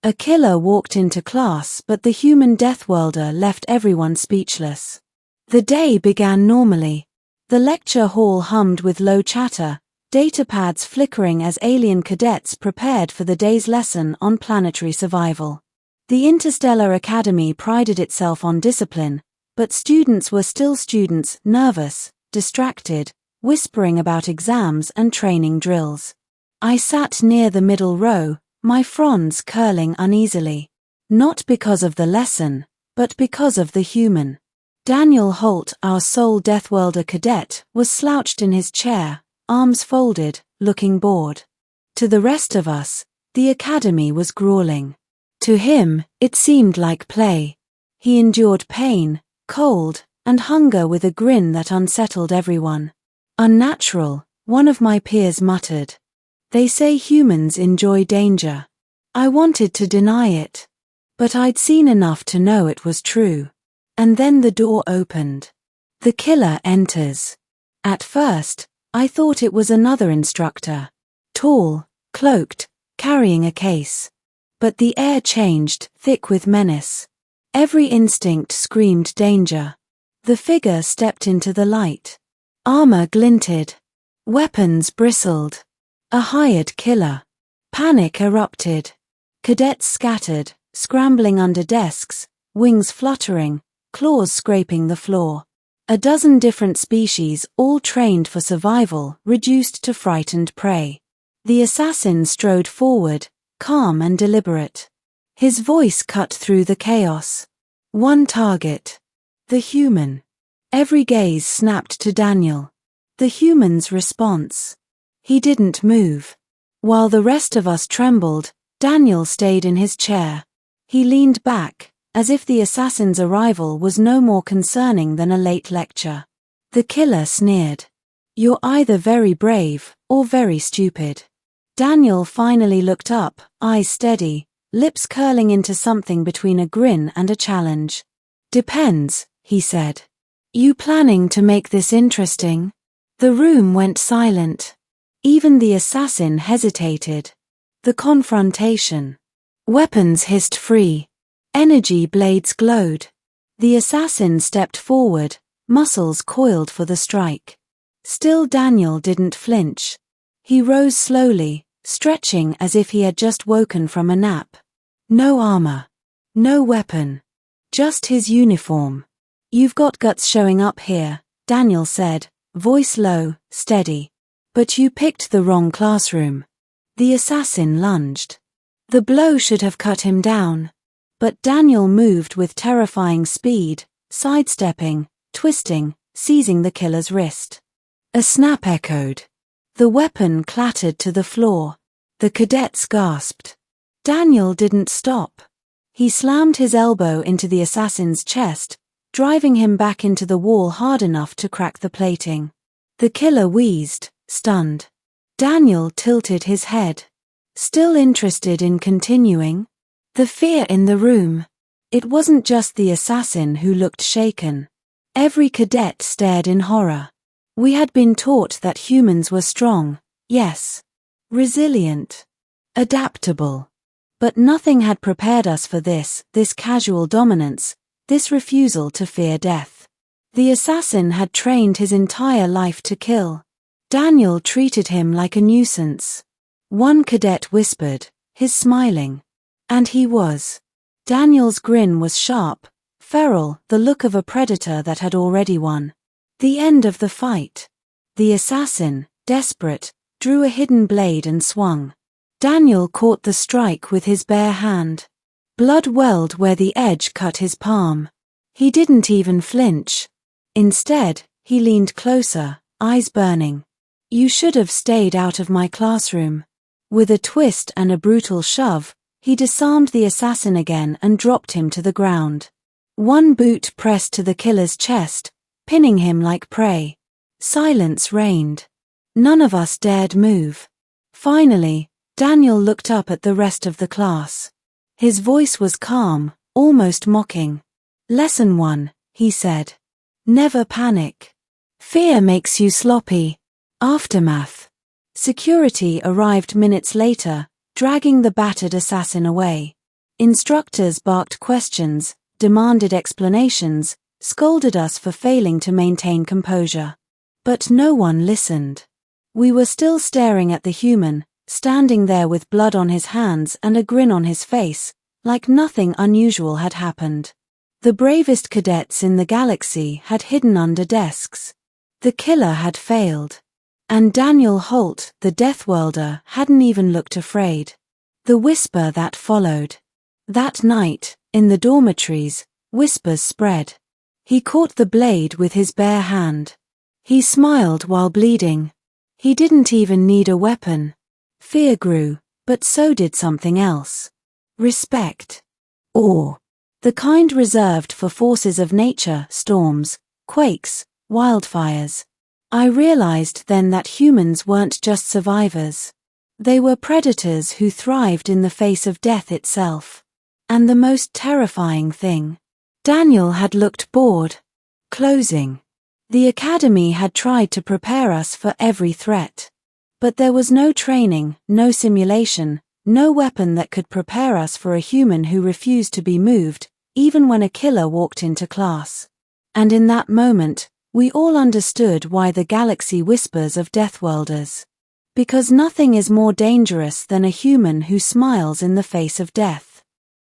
A killer walked into class, but the human Deathworlder left everyone speechless. The day began normally. The lecture hall hummed with low chatter, datapads flickering as alien cadets prepared for the day's lesson on planetary survival. The Interstellar Academy prided itself on discipline, but students were still students, nervous, distracted, whispering about exams and training drills. I sat near the middle row, my fronds curling uneasily. Not because of the lesson, but because of the human. Daniel Holt, our sole Deathworlder cadet, was slouched in his chair, arms folded, looking bored. To the rest of us, the academy was grueling. To him, it seemed like play. He endured pain, cold, and hunger with a grin that unsettled everyone. Unnatural, one of my peers muttered. They say humans enjoy danger. I wanted to deny it. But I'd seen enough to know it was true. And then the door opened. The killer enters. At first, I thought it was another instructor. Tall, cloaked, carrying a case. But the air changed, thick with menace. Every instinct screamed danger. The figure stepped into the light. Armor glinted. Weapons bristled. A hired killer. Panic erupted. Cadets scattered, scrambling under desks, wings fluttering, claws scraping the floor. A dozen different species, all trained for survival, reduced to frightened prey. The assassin strode forward, calm and deliberate. His voice cut through the chaos. One target. The human. Every gaze snapped to Daniel. The human's response. He didn't move. While the rest of us trembled, Daniel stayed in his chair. He leaned back, as if the assassin's arrival was no more concerning than a late lecture. The killer sneered. You're either very brave, or very stupid. Daniel finally looked up, eyes steady, lips curling into something between a grin and a challenge. Depends, he said. You planning to make this interesting? The room went silent. Even the assassin hesitated. The confrontation. Weapons hissed free. Energy blades glowed. The assassin stepped forward, muscles coiled for the strike. Still Daniel didn't flinch. He rose slowly, stretching as if he had just woken from a nap. No armor. No weapon. Just his uniform. You've got guts showing up here, Daniel said, voice low, steady. But you picked the wrong classroom. The assassin lunged. The blow should have cut him down. But Daniel moved with terrifying speed, sidestepping, twisting, seizing the killer's wrist. A snap echoed. The weapon clattered to the floor. The cadets gasped. Daniel didn't stop. He slammed his elbow into the assassin's chest, driving him back into the wall hard enough to crack the plating. The killer wheezed, stunned. Daniel tilted his head. Still interested in continuing? The fear in the room. It wasn't just the assassin who looked shaken. Every cadet stared in horror. We had been taught that humans were strong, yes. Resilient. Adaptable. But nothing had prepared us for this casual dominance, this refusal to fear death. The assassin had trained his entire life to kill. Daniel treated him like a nuisance. One cadet whispered, his smiling. And he was. Daniel's grin was sharp, feral, the look of a predator that had already won. The end of the fight. The assassin, desperate, drew a hidden blade and swung. Daniel caught the strike with his bare hand. Blood welled where the edge cut his palm. He didn't even flinch. Instead, he leaned closer, eyes burning. You should have stayed out of my classroom. With a twist and a brutal shove, he disarmed the assassin again and dropped him to the ground. One boot pressed to the killer's chest, pinning him like prey. Silence reigned. None of us dared move. Finally, Daniel looked up at the rest of the class. His voice was calm, almost mocking. Lesson 1, he said. Never panic. Fear makes you sloppy. Aftermath. Security arrived minutes later, dragging the battered assassin away. Instructors barked questions, demanded explanations, scolded us for failing to maintain composure. But no one listened. We were still staring at the human, standing there with blood on his hands and a grin on his face, like nothing unusual had happened. The bravest cadets in the galaxy had hidden under desks. The killer had failed. And Daniel Holt, the Deathworlder, hadn't even looked afraid. The whisper that followed. That night, in the dormitories, whispers spread. He caught the blade with his bare hand. He smiled while bleeding. He didn't even need a weapon. Fear grew, but so did something else. Respect. Awe. The kind reserved for forces of nature, storms, quakes, wildfires. I realized then that humans weren't just survivors. They were predators who thrived in the face of death itself. And the most terrifying thing. Daniel had looked bored. Closing. The academy had tried to prepare us for every threat. But there was no training, no simulation, no weapon that could prepare us for a human who refused to be moved, even when a killer walked into class. And in that moment, we all understood why the galaxy whispers of Deathworlders. Because nothing is more dangerous than a human who smiles in the face of death.